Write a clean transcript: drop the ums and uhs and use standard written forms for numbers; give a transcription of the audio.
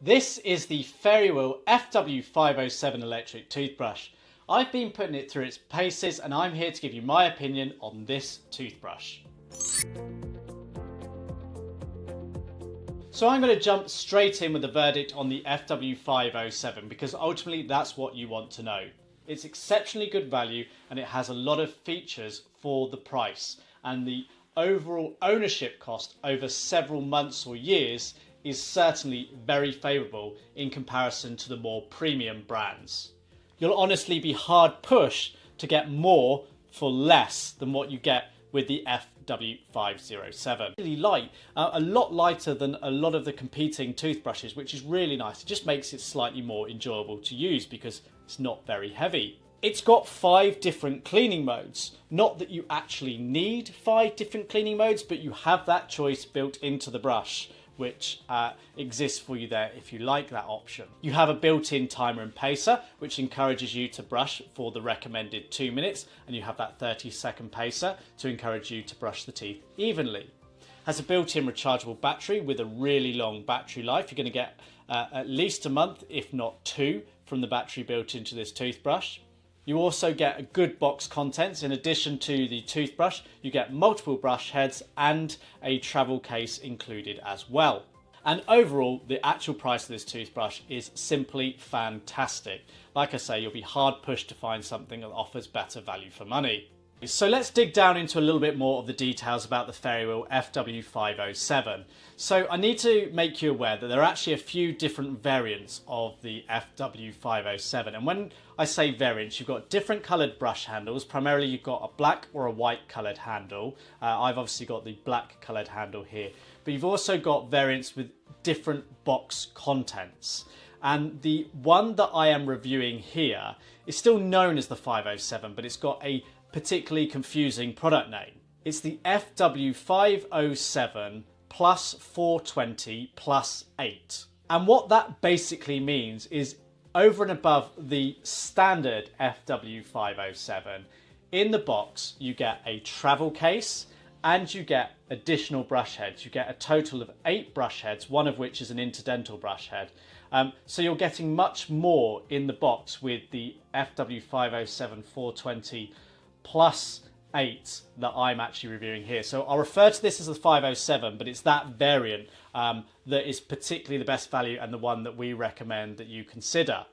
This is the Fairywilll FW507 electric toothbrush. I've been putting it through its paces and I'm here to give you my opinion on this toothbrush. So I'm going to jump straight in with the verdict on the FW507 because ultimately that's what you want to know. It's exceptionally good value and it has a lot of features for the price, and the overall ownership cost over several months or years is certainly very favourable in comparison to the more premium brands. You'll honestly be hard pushed to get more for less than what you get with the FW507. Really light, a lot lighter than a lot of the competing toothbrushes, which is really nice. It just makes it slightly more enjoyable to use because it's not very heavy. It's got 5 different cleaning modes. Not that you actually need 5 different cleaning modes, but you have that choice built into the brush, which exists for you there if you like that option. You have a built-in timer and pacer, which encourages you to brush for the recommended 2 minutes, and you have that 30-second pacer to encourage you to brush the teeth evenly. Has a built-in rechargeable battery with a really long battery life. You're going to get at least a month, if not 2, from the battery built into this toothbrush. You also get a good box contents. In addition to the toothbrush, you get multiple brush heads and a travel case included as well. And overall, the actual price of this toothbrush is simply fantastic. Like I say, you'll be hard pushed to find something that offers better value for money. So let's dig down into a little bit more of the details about the Fairywilll FW507. So I need to make you aware that there are actually a few different variants of the FW507. And when I say variants, you've got different coloured brush handles. Primarily you've got a black or a white coloured handle. I've obviously got the black coloured handle here. But you've also got variants with different box contents. And the one that I am reviewing here is still known as the 507, but it's got a particularly confusing product name. It's the FW507 plus 420 plus 8. And what that basically means is, over and above the standard FW507, in the box you get a travel case and you get additional brush heads. You get a total of 8 brush heads, one of which is an interdental brush head. So you're getting much more in the box with the FW507 420 plus 8 that I'm actually reviewing here. So I'll refer to this as the 507, but it's that variant that is particularly the best value and the one that we recommend that you consider.